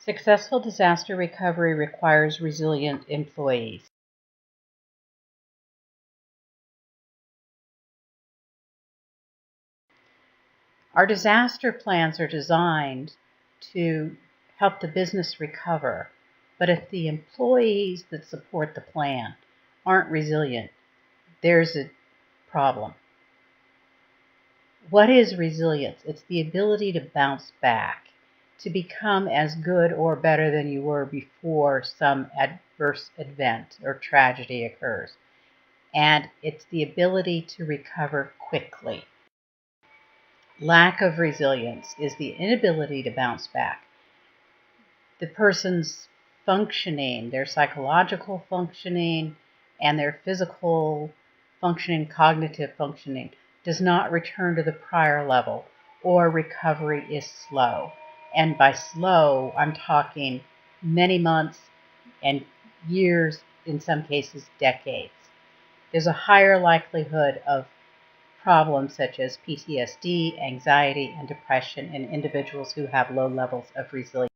Successful disaster recovery requires resilient employees. Our disaster plans are designed to help the business recover, but if the employees that support the plan aren't resilient, there's a problem. What is resilience? It's the ability to bounce back, to become as good or better than you were before some adverse event or tragedy occurs. And it's the ability to recover quickly. Lack of resilience is the inability to bounce back. The person's functioning, their psychological functioning, and their physical functioning, cognitive functioning, does not return to the prior level, or recovery is slow. And by slow, I'm talking many months and years, in some cases decades. There's a higher likelihood of problems such as PTSD, anxiety, and depression in individuals who have low levels of resilience.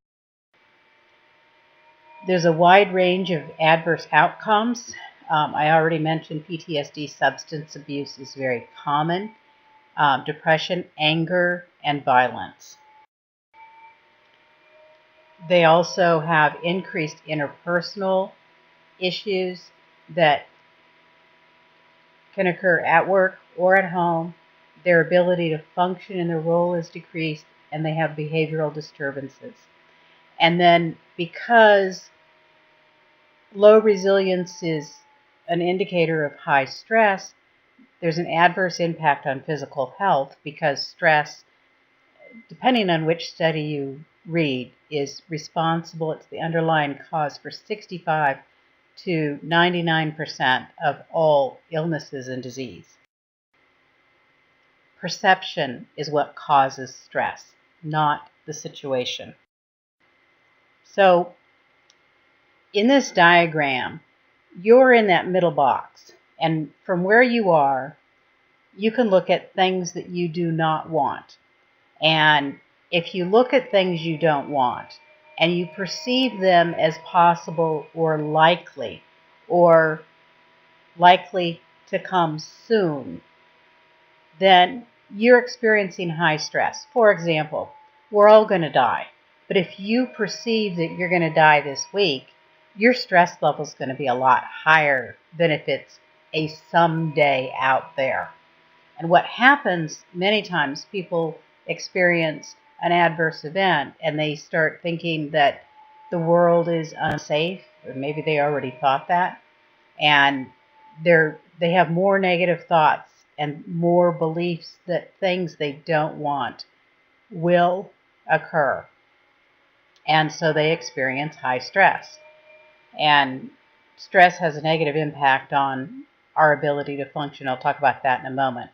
There's a wide range of adverse outcomes. I already mentioned PTSD. Substance abuse is very common. Depression, anger, and violence. They also have increased interpersonal issues that can occur at work or at home. Their ability to function in their role is decreased, and they have behavioral disturbances. And then because low resilience is an indicator of high stress, there's an adverse impact on physical health because stress, depending on which study you read, is responsible. It's the underlying cause for 65 to 99% of all illnesses and disease. Perception is what causes stress, not the situation. So in this diagram, you're in that middle box, and from where you are, you can look at things that you do not want. And if you look at things you don't want, and you perceive them as possible or likely to come soon, then you're experiencing high stress. For example, we're all going to die. But if you perceive that you're going to die this week, your stress level is going to be a lot higher than if it's a someday out there. And what happens many times, people experience an adverse event and they start thinking that the world is unsafe, or maybe they already thought that, and they have more negative thoughts and more beliefs that things they don't want will occur. And so they experience high stress. And stress has a negative impact on our ability to function. I'll talk about that in a moment.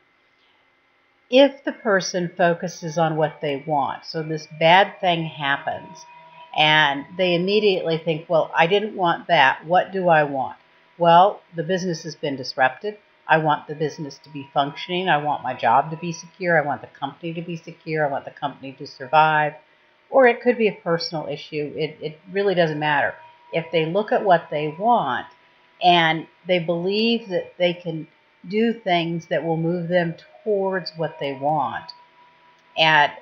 If the person focuses on what they want, so this bad thing happens, and they immediately think, well, I didn't want that. What do I want? Well, the business has been disrupted. I want the business to be functioning. I want my job to be secure. I want the company to be secure. I want the company to survive. Or it could be a personal issue. It really doesn't matter. If they look at what they want and they believe that they can do things that will move them towards what they want at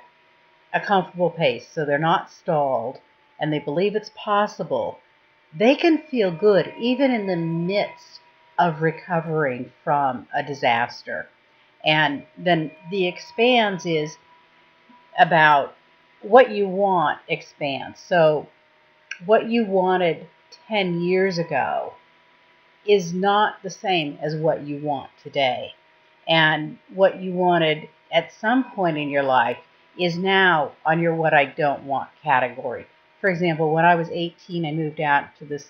a comfortable pace, so they're not stalled, and they believe it's possible, they can feel good even in the midst of recovering from a disaster. And then the expands is about what you want expands. So what you wanted 10 years ago is not the same as what you want today. And what you wanted at some point in your life is now on your what I don't want category. For example, when I was 18, I moved out to this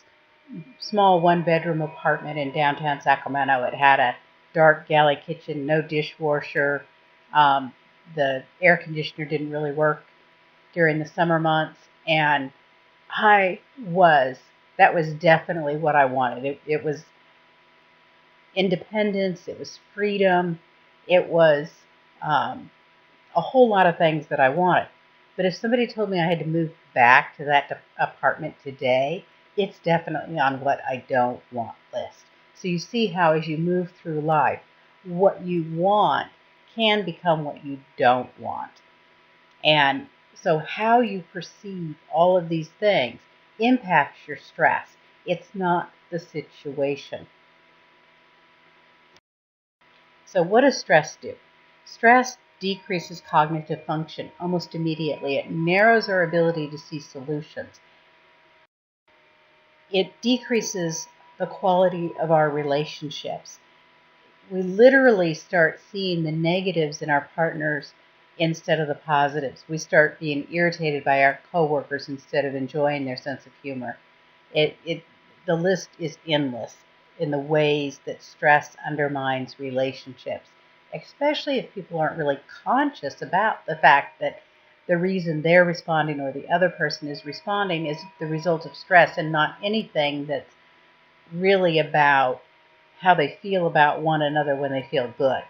small one-bedroom apartment in downtown Sacramento. It had a dark galley kitchen, no dishwasher. The air conditioner didn't really work during the summer months, and that was definitely what I wanted. It was independence, it was freedom, it was a whole lot of things that I wanted. But if somebody told me I had to move back to that apartment today, it's definitely on what I don't want list. So you see how as you move through life, what you want can become what you don't want. And so how you perceive all of these things impacts your stress. It's not the situation. So what does stress do? Stress decreases cognitive function almost immediately. It narrows our ability to see solutions. It decreases the quality of our relationships. We literally start seeing the negatives in our partners instead of the positives. We start being irritated by our coworkers instead of enjoying their sense of humor. The list is endless in the ways that stress undermines relationships, especially if people aren't really conscious about the fact that the reason they're responding or the other person is responding is the result of stress and not anything that's really about how they feel about one another when they feel good.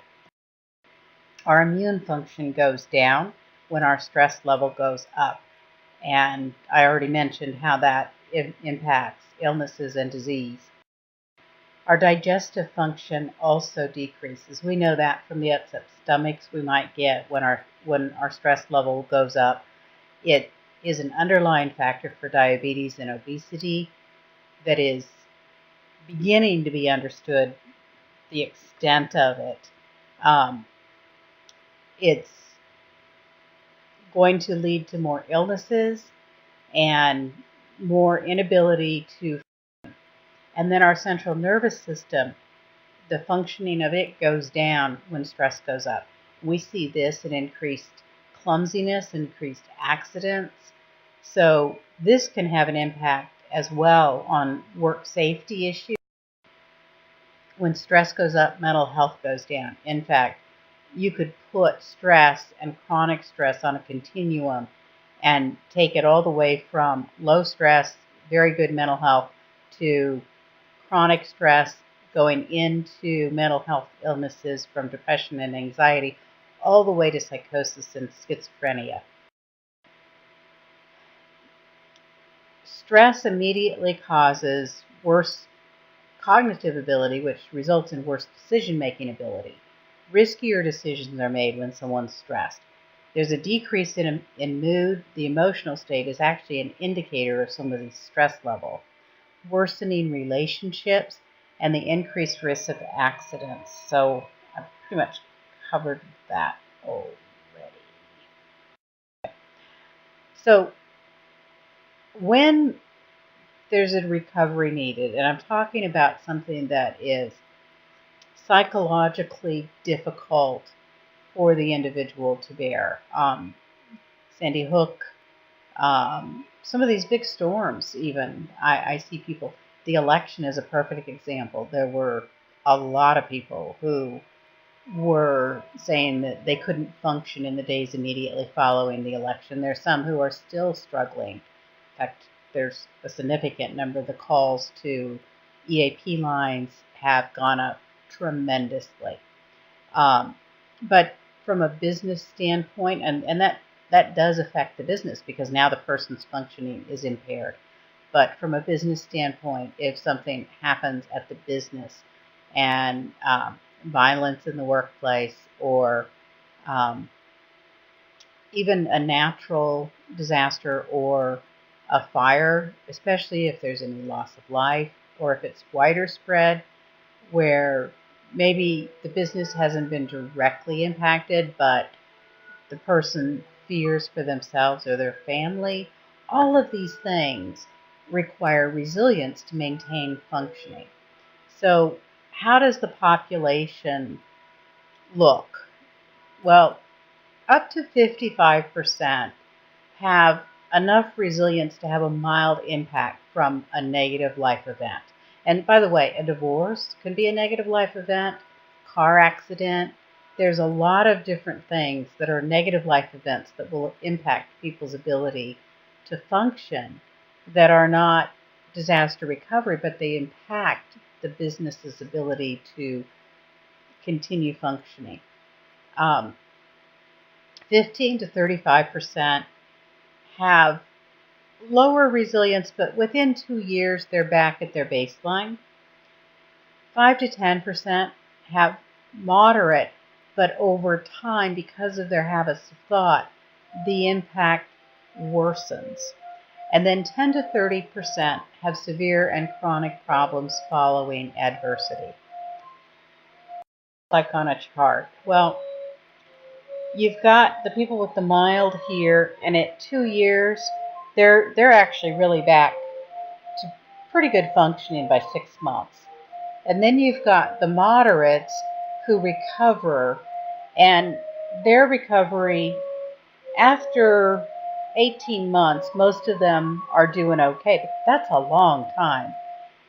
Our immune function goes down when our stress level goes up. And I already mentioned how that impacts illnesses and disease. Our digestive function also decreases. We know that from the upset stomachs we might get when our stress level goes up. It is an underlying factor for diabetes and obesity that is beginning to be understood, the extent of it. It's going to lead to more illnesses and more inability to. And then our central nervous system, the functioning of it goes down when stress goes up. We see this in increased clumsiness, increased accidents. So this can have an impact as well on work safety issues. When stress goes up, mental health goes down. In fact, you could put stress and chronic stress on a continuum and take it all the way from low stress, very good mental health, to chronic stress going into mental health illnesses from depression and anxiety, all the way to psychosis and schizophrenia. Stress immediately causes worse cognitive ability, which results in worse decision-making ability. Riskier decisions are made when someone's stressed. There's a decrease in mood. The emotional state is actually an indicator of somebody's stress level. Worsening relationships and the increased risk of accidents. So I've pretty much covered that already. So when there's a recovery needed, and I'm talking about something that is psychologically difficult for the individual to bear. Sandy Hook, some of these big storms even, I see people, the election is a perfect example. There were a lot of people who were saying that they couldn't function in the days immediately following the election. There's some who are still struggling. In fact, there's a significant number of the calls to EAP lines have gone up tremendously. But from a business standpoint, and that does affect the business because now the person's functioning is impaired. But from a business standpoint, if something happens at the business and violence in the workplace or even a natural disaster or a fire, especially if there's any loss of life or if it's wider spread where maybe the business hasn't been directly impacted, but the person fears for themselves or their family, all of these things require resilience to maintain functioning. So how does the population look? Well, up to 55% have enough resilience to have a mild impact from a negative life event. And by the way, a divorce can be a negative life event, car accident. There's a lot of different things that are negative life events that will impact people's ability to function that are not disaster recovery, but they impact the business's ability to continue functioning. 15 to 35% have lower resilience, but within 2 years they're back at their baseline. 5 to 10% have moderate, but over time, because of their habits of thought, the impact worsens. And then 10 to 30% have severe and chronic problems following adversity. Like on a chart. Well, you've got the people with the mild here, and at 2 years, they're actually really back to pretty good functioning by 6 months. And then you've got the moderates who recover, and their recovery after 18 months, most of them are doing okay, but that's a long time.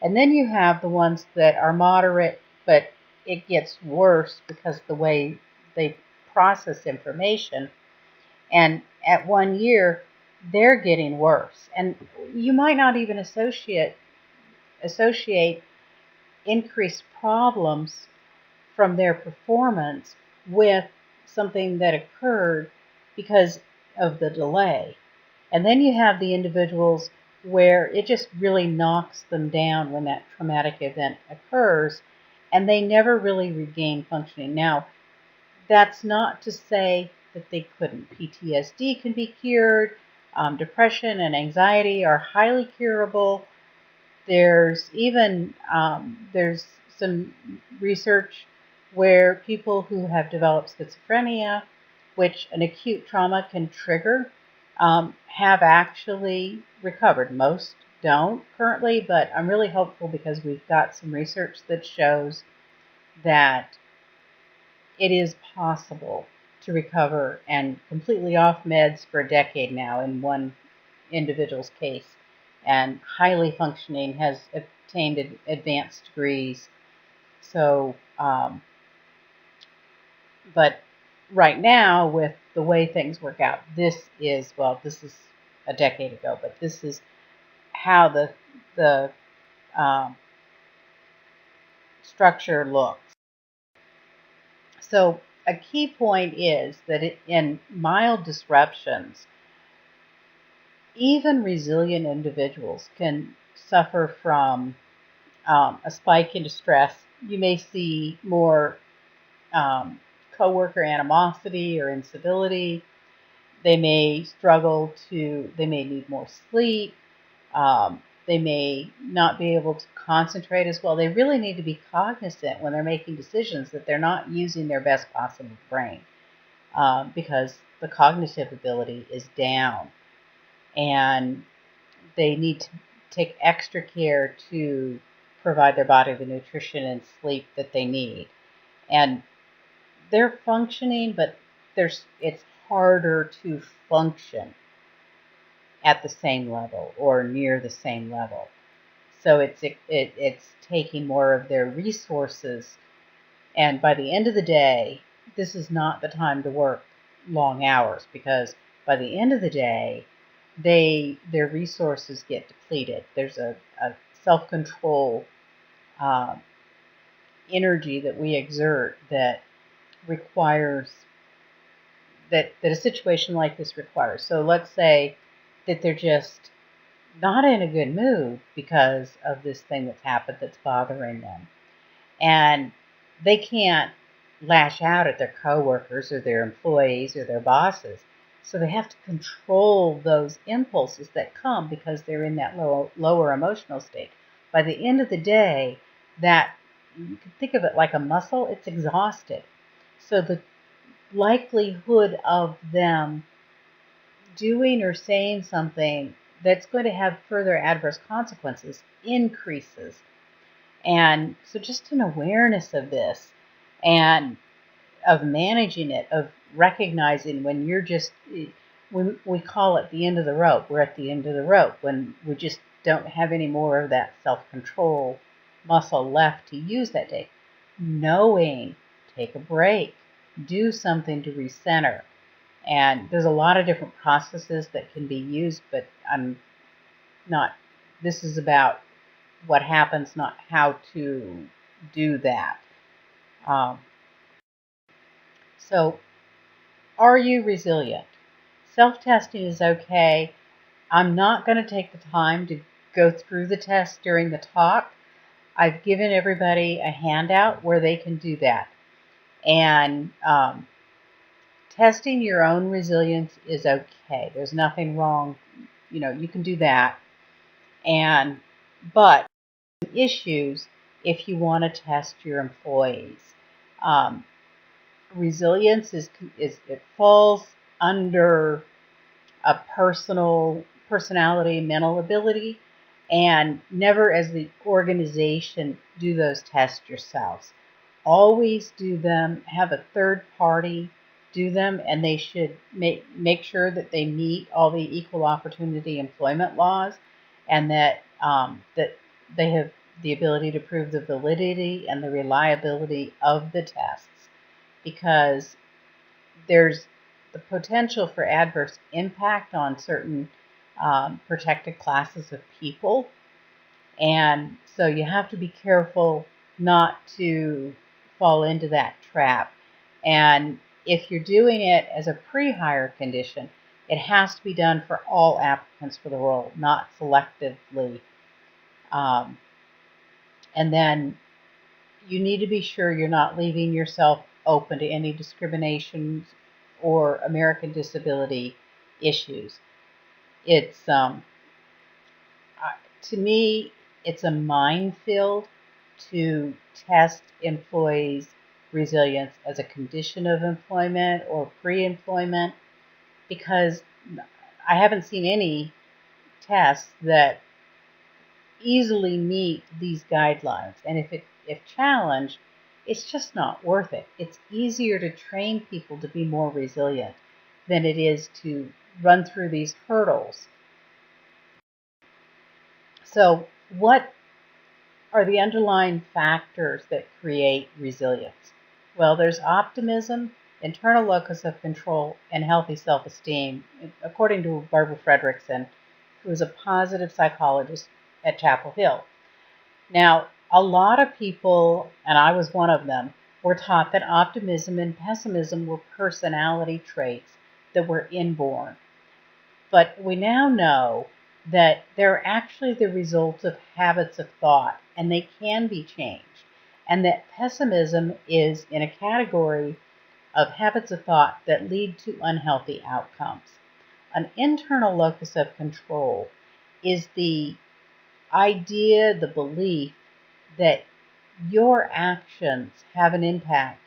And then you have the ones that are moderate, but it gets worse because the way they process information. And at 1 year, they're getting worse. And you might not even associate increased problems from their performance with something that occurred because of the delay. And then you have the individuals where it just really knocks them down when that traumatic event occurs, and they never really regain functioning. Now, that's not to say that they couldn't. PTSD can be cured. Depression and anxiety are highly curable. There's even there's some research where people who have developed schizophrenia, which an acute trauma can trigger, have actually recovered. Most don't currently, but I'm really hopeful because we've got some research that shows that it is possible to recover and completely off meds for a decade now in one individual's case, and highly functioning, has obtained advanced degrees. So, but right now, with the way things work out, this is a decade ago, but this is how the structure looks. So a key point is that in mild disruptions, even resilient individuals can suffer from a spike in distress. You may see more coworker animosity or incivility. They may they may need more sleep. They may not be able to concentrate as well. They really need to be cognizant when they're making decisions that they're not using their best possible brain, because the cognitive ability is down. And they need to take extra care to provide their body the nutrition and sleep that they need. And they're functioning, but it's harder to function at the same level or near the same level. So it's taking more of their resources. And by the end of the day, this is not the time to work long hours, because by the end of the day, their resources get depleted. There's a self-control energy that we exert that requires that a situation like this requires. So let's say that they're just not in a good mood because of this thing that's happened that's bothering them, and they can't lash out at their coworkers or their employees or their bosses. So they have to control those impulses that come because they're in that lower emotional state. By the end of the day, that you can think of it like a muscle, it's exhausted. So the likelihood of them doing or saying something that's going to have further adverse consequences increases. And so just an awareness of this and of managing it, of recognizing when you're just, we call it the end of the rope. We're at the end of the rope when we just don't have any more of that self-control muscle left to use that day. Knowing, take a break, do something to recenter. And there's a lot of different processes that can be used, but this is about what happens, not how to do that. So, are you resilient? Self-testing is okay. I'm not going to take the time to go through the test during the talk. I've given everybody a handout where they can do that. And testing your own resilience is okay. There's nothing wrong. You can do that. But issues if you want to test your employees. Resilience it falls under a personality, mental ability, and never as the organization do those tests yourselves. Always do them, have a third party do them, and they should make sure that they meet all the equal opportunity employment laws, and that they have the ability to prove the validity and the reliability of the tests, because there's the potential for adverse impact on certain protected classes of people. And so you have to be careful not to fall into that trap. And if you're doing it as a pre-hire condition, it has to be done for all applicants for the role, not selectively. And then you need to be sure you're not leaving yourself open to any discrimination or American disability issues. It's to me, it's a minefield to test employees' resilience as a condition of employment or pre-employment, because I haven't seen any tests that easily meet these guidelines. And if challenged, it's just not worth it. It's easier to train people to be more resilient than it is to run through these hurdles. So what are the underlying factors that create resilience? Well, there's optimism, internal locus of control, and healthy self-esteem, according to Barbara Fredrickson, who is a positive psychologist at Chapel Hill. Now, a lot of people, and I was one of them, were taught that optimism and pessimism were personality traits that were inborn. But we now know that they're actually the result of habits of thought, and they can be changed. And that pessimism is in a category of habits of thought that lead to unhealthy outcomes. An internal locus of control is the idea, the belief that your actions have an impact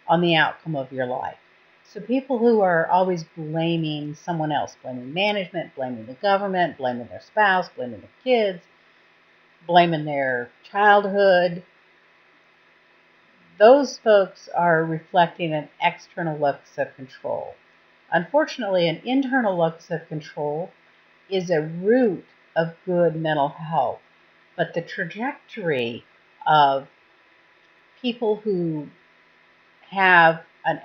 on the outcome of your life. So people who are always blaming someone else, blaming management, blaming the government, blaming their spouse, blaming the kids, blaming their childhood, those folks are reflecting an external locus of control. Unfortunately, an internal locus of control is a root of good mental health, but the trajectory of people who have an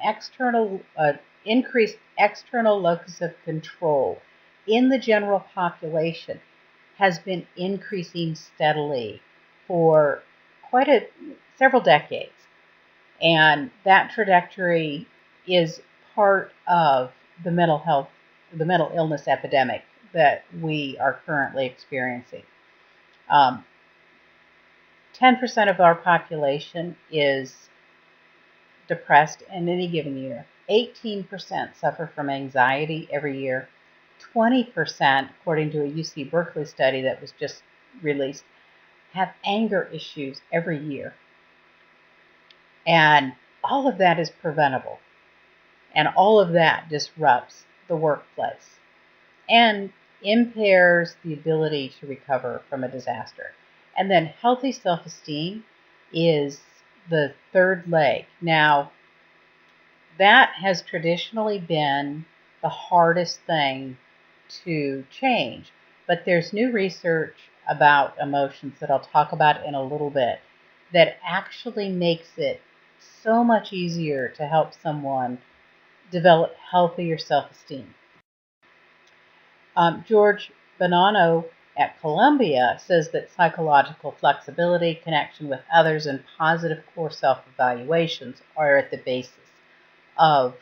increased external locus of control in the general population has been increasing steadily for several decades. And that trajectory is part of the mental illness epidemic that we are currently experiencing. 10% of our population is depressed in any given year. 18% suffer from anxiety every year. 20%, according to a UC Berkeley study that was just released, have anger issues every year. And all of that is preventable. And all of that disrupts the workplace and impairs the ability to recover from a disaster. And then healthy self-esteem is the third leg. Now, that has traditionally been the hardest thing to change. But there's new research about emotions that I'll talk about in a little bit that actually makes it so much easier to help someone develop healthier self-esteem. George Bonanno at Columbia says that psychological flexibility, connection with others, and positive core self-evaluations are at the basis of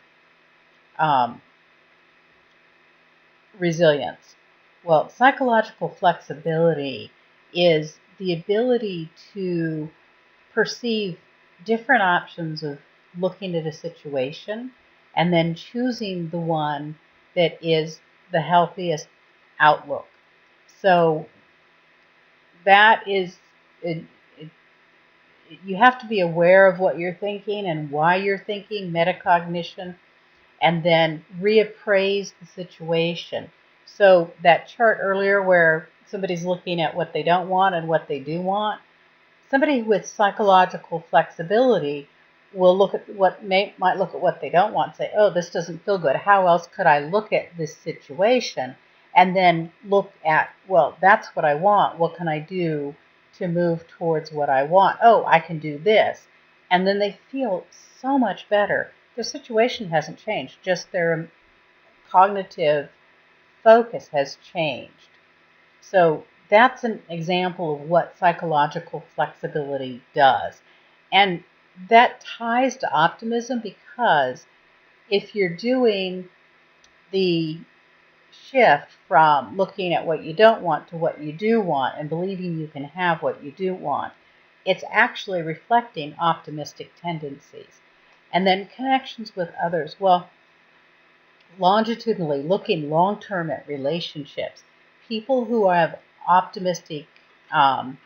resilience? Well, psychological flexibility is the ability to perceive different options of looking at a situation and then choosing the one that is the healthiest outlook. So that is, it, it, you have to be aware of what you're thinking and why you're thinking, metacognition, and then reappraise the situation. So that chart earlier where somebody's looking at what they don't want and what they do want, somebody with psychological flexibility will look at might look at what they don't want and say, oh, this doesn't feel good. How else could I look at this situation? And then look at, well, that's what I want. What can I do to move towards what I want? Oh, I can do this. And then they feel so much better. Their situation hasn't changed, just their cognitive focus has changed. So that's an example of what psychological flexibility does. And that ties to optimism because if you're doing the shift from looking at what you don't want to what you do want and believing you can have what you do want, it's actually reflecting optimistic tendencies. And then connections with others. Well, longitudinally, looking long term at relationships, people who have optimistic um,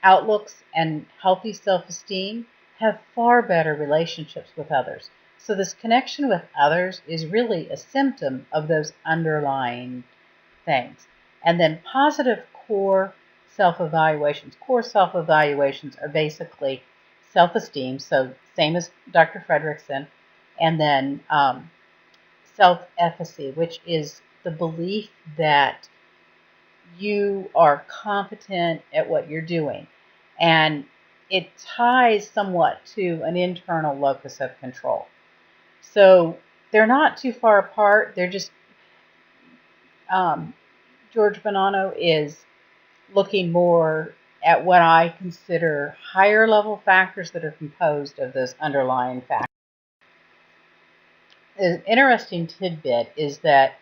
outlooks and healthy self esteem have far better relationships with others. So, this connection with others is really a symptom of those underlying things. And then, positive core self evaluations. Core self evaluations are basically self esteem, so same as Dr. Fredrickson, and then self-efficacy, which is the belief that you are competent at what you're doing. And it ties somewhat to an internal locus of control. So they're not too far apart. They're just, George Bonanno is looking more at what I consider higher level factors that are composed of those underlying factors. An interesting tidbit is that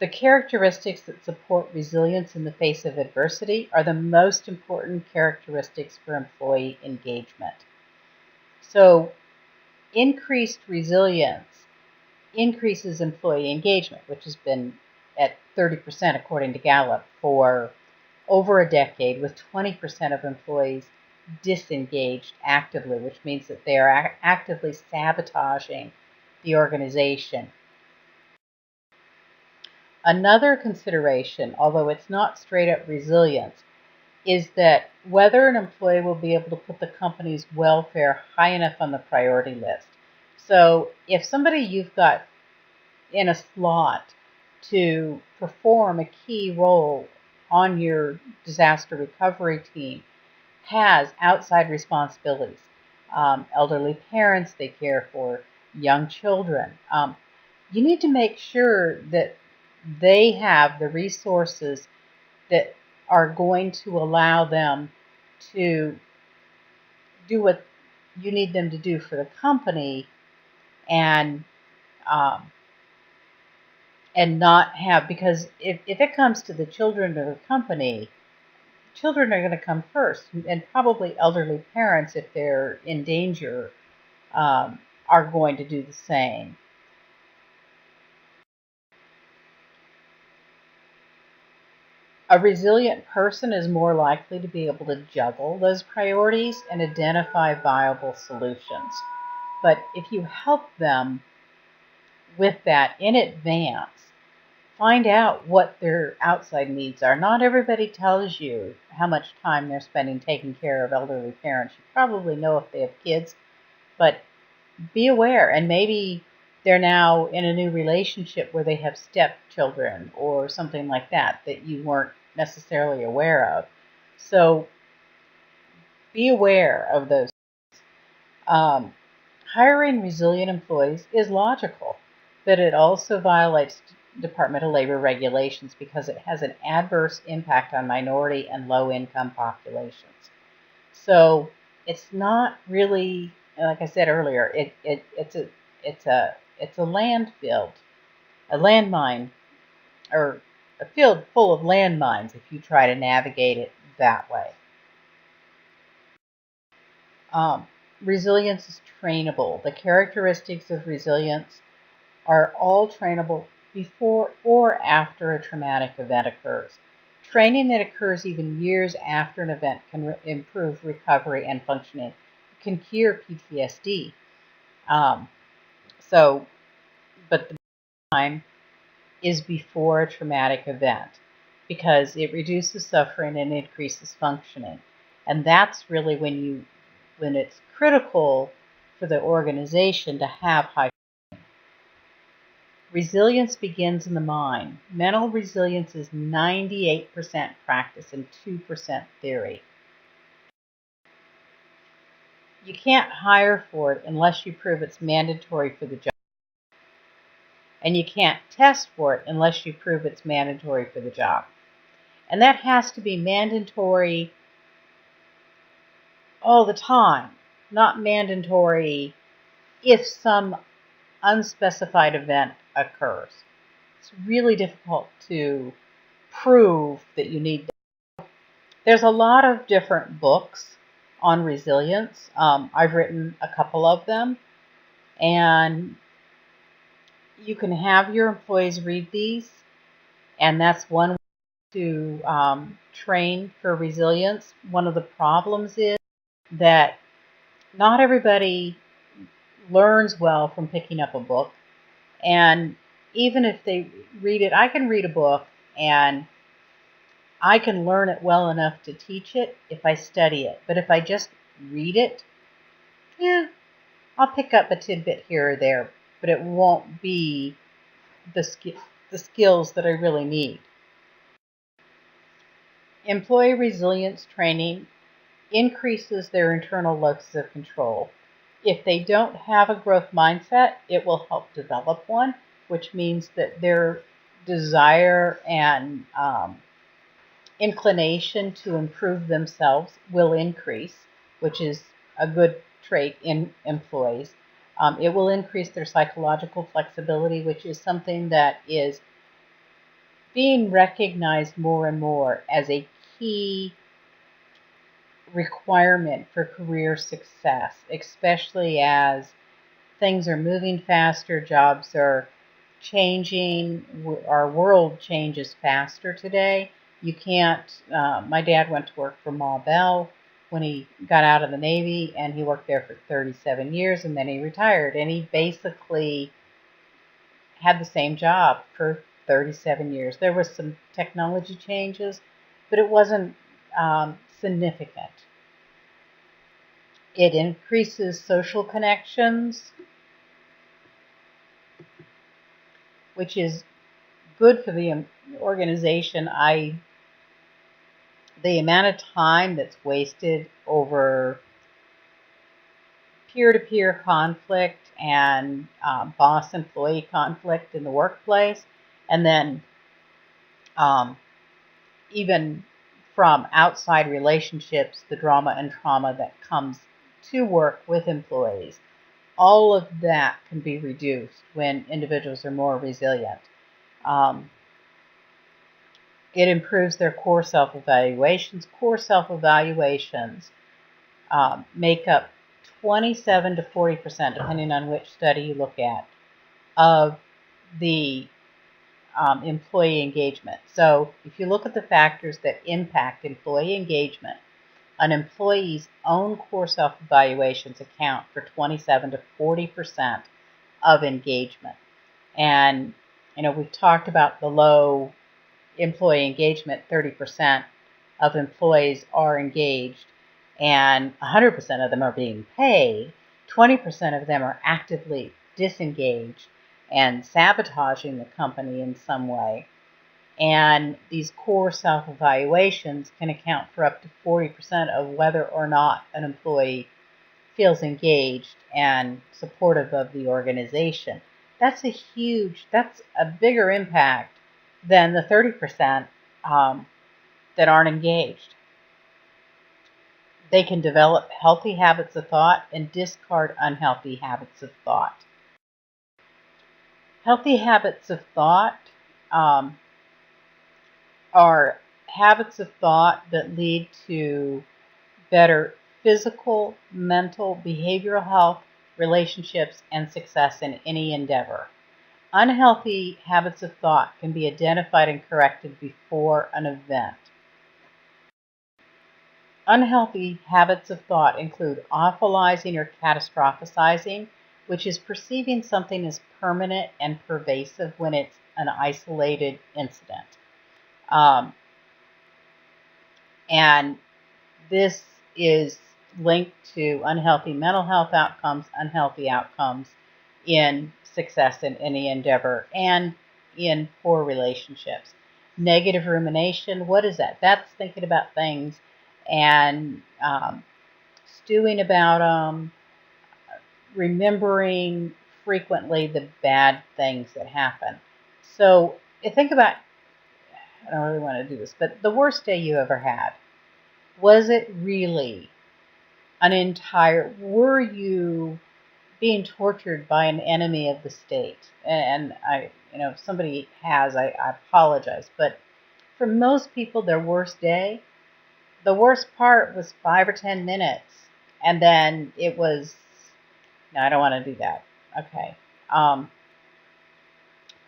the characteristics that support resilience in the face of adversity are the most important characteristics for employee engagement. So, increased resilience increases employee engagement, which has been at 30% according to Gallup for over a decade, with 20% of employees disengaged actively, which means that they are actively sabotaging the organization. Another consideration, although it's not straight up resilience, is that whether an employee will be able to put the company's welfare high enough on the priority list. So if somebody you've got in a slot to perform a key role on your disaster recovery team has outside responsibilities, elderly parents, they care for young children, you need to make sure that they have the resources that are going to allow them to do what you need them to do for the company and um, and not have, because if it comes to the children of the company, children are going to come first, and probably elderly parents, if they're in danger, are going to do the same. A resilient person is more likely to be able to juggle those priorities and identify viable solutions. But if you help them with that in advance, find out what their outside needs are. Not everybody tells you how much time they're spending taking care of elderly parents. You probably know if they have kids, but be aware. And maybe they're now in a new relationship where they have stepchildren or something like that that you weren't necessarily aware of. So be aware of those. Um, Hiring resilient employees is logical, but it also violates Department of Labor regulations because it has an adverse impact on minority and low-income populations. So it's not really, like I said earlier, it's a landfill, a landmine or a field full of landmines if you try to navigate it that way. Resilience is trainable. The characteristics of resilience are all trainable before or after a traumatic event occurs. Training that occurs even years after an event can improve recovery and functioning. It can cure PTSD. Um, but the time is before a traumatic event because it reduces suffering and increases functioning. And that's really when it's critical for the organization to have high. Resilience begins in the mind. Mental resilience is 98% practice and 2% theory. You can't hire for it unless you prove it's mandatory for the job. And you can't test for it unless you prove it's mandatory for the job. And that has to be mandatory all the time, not mandatory if some unspecified event occurs. It's really difficult to prove that you need that. There's a lot of different books on resilience. I've written a couple of them, and you can have your employees read these, and that's one way to train for resilience. One of the problems is that not everybody learns well from picking up a book, and even if they read it, I can read a book and I can learn it well enough to teach it if I study it. But if I just read it, I'll pick up a tidbit here or there, but it won't be the skills that I really need. Employee resilience training increases their internal locus of control. If they don't have a growth mindset, it will help develop one, which means that their desire and inclination to improve themselves will increase, which is a good trait in employees. It will increase their psychological flexibility, which is something that is being recognized more and more as a key requirement for career success, especially as things are moving faster, jobs are changing, our world changes faster today. You can't, my dad went to work for Ma Bell when he got out of the Navy, and he worked there for 37 years, and then he retired, and he basically had the same job for 37 years. There were some technology changes, but it wasn't significant. It increases social connections, which is good for the organization. The amount of time that's wasted over peer-to-peer conflict and boss-employee conflict in the workplace, and then even from outside relationships, the drama and trauma that comes to work with employees. All of that can be reduced when individuals are more resilient. It improves their core self-evaluations. Core self-evaluations make up 27 to 40%, depending on which study you look at, of the employee engagement. So if you look at the factors that impact employee engagement, an employee's own core self-evaluations account for 27 to 40% of engagement. And, we've talked about the low employee engagement. 30% of employees are engaged, and 100% of them are being paid. 20% of them are actively disengaged and sabotaging the company in some way. And these core self-evaluations can account for up to 40% of whether or not an employee feels engaged and supportive of the organization. That's a bigger impact than the 30% that aren't engaged. They can develop healthy habits of thought and discard unhealthy habits of thought. Healthy habits of thought are habits of thought that lead to better physical, mental, behavioral health, relationships, and success in any endeavor. Unhealthy habits of thought can be identified and corrected before an event. Unhealthy habits of thought include awfulizing or catastrophizing, which is perceiving something as permanent and pervasive when it's an isolated incident. Um, and this is linked to unhealthy mental health outcomes, unhealthy outcomes in success in any endeavor, and in poor relationships. Negative rumination, what is that? That's thinking about things and stewing about them, remembering frequently the bad things that happen. So think about, I don't really want to do this, but the worst day you ever had, was it really were you being tortured by an enemy of the state? And if somebody has, I apologize. But for most people, their worst day, the worst part was 5 or 10 minutes. And then it was, no, I don't want to do that. Okay.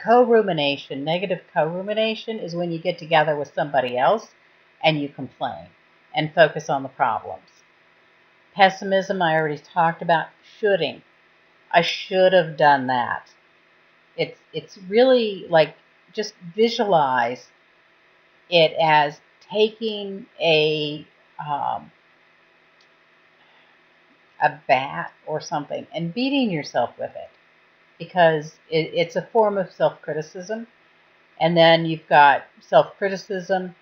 Co-rumination, negative co-rumination is when you get together with somebody else and you complain and focus on the problems. Pessimism, I already talked about. Shoulding. I should have done that. It's really like, just visualize it as taking a bat or something and beating yourself with it, because it's a form of self-criticism. And then you've got self-criticism.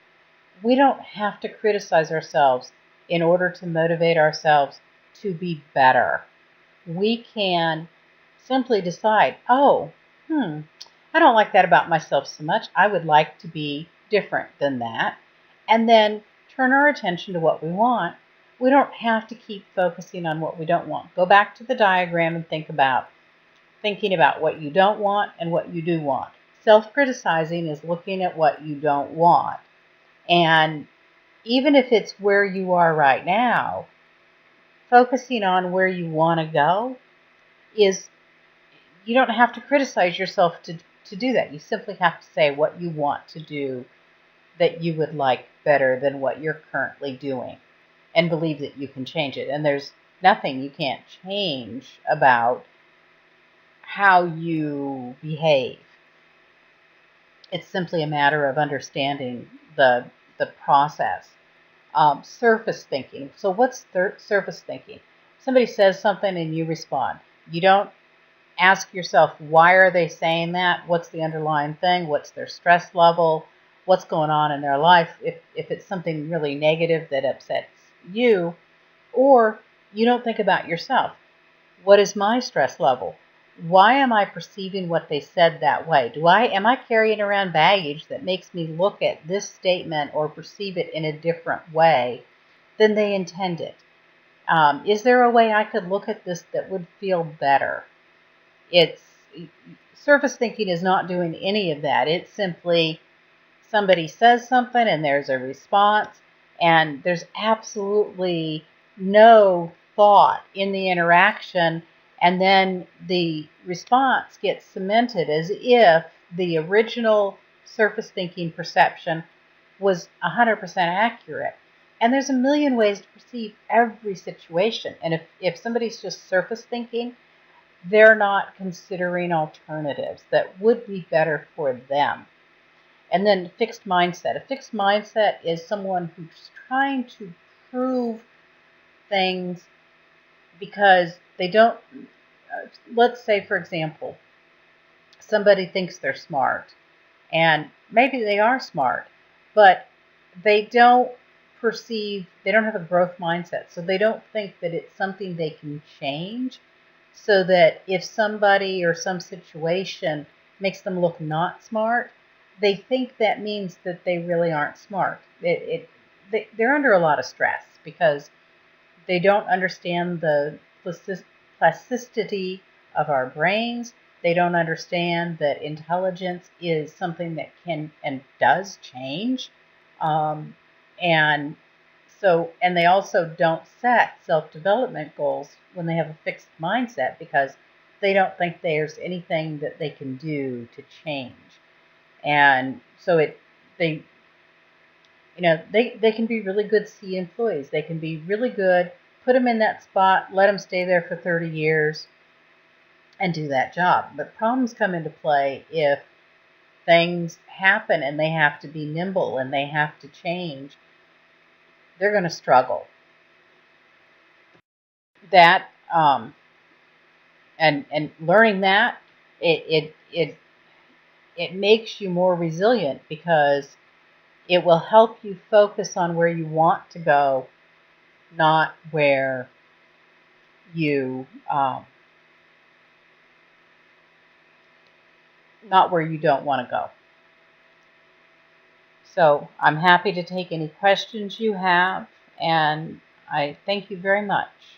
We don't have to criticize ourselves in order to motivate ourselves to be better. We can simply decide, oh, I don't like that about myself so much. I would like to be different than that. And then turn our attention to what we want. We don't have to keep focusing on what we don't want. Go back to the diagram and thinking about what you don't want and what you do want. Self-criticizing is looking at what you don't want. And even if it's where you are right now, focusing on where you want to go is, you don't have to criticize yourself to do that. You simply have to say what you want to do that you would like better than what you're currently doing, and believe that you can change it. And there's nothing you can't change about how you behave. It's simply a matter of understanding the process. Surface thinking. So what's surface thinking? Somebody says something and you respond. You don't ask yourself, why are they saying that? What's the underlying thing? What's their stress level? What's going on in their life? If it's something really negative that upsets you, or you don't think about yourself. What is my stress level? Why am I perceiving what they said that way? Am I carrying around baggage that makes me look at this statement or perceive it in a different way than they intended? Is there a way I could look at this that would feel better? Surface thinking is not doing any of that. It's simply somebody says something and there's a response, and there's absolutely no thought in the interaction, and then the response gets cemented as if the original surface thinking perception was 100% accurate. And there's a million ways to perceive every situation. And if somebody's just surface thinking, they're not considering alternatives that would be better for them. And then fixed mindset. A fixed mindset is someone who's trying to prove things because they don't. Let's say, for example, somebody thinks they're smart, and maybe they are smart, but they don't have a growth mindset, so they don't think that it's something they can change, so that if somebody or some situation makes them look not smart, they think that means that they really aren't smart. They're under a lot of stress because they don't understand the plasticity of our brains. They don't understand that intelligence is something that can and does change. Um, and and they also don't set self-development goals when they have a fixed mindset because they don't think there's anything that they can do to change. And so they, they can be really good C employees. They can be really good, put them in that spot, let them stay there for 30 years and do that job. But problems come into play if things happen and they have to be nimble and they have to change. They're going to struggle. That and learning that it makes you more resilient because it will help you focus on where you want to go, not where you not where you don't want to go. So I'm happy to take any questions you have, and I thank you very much.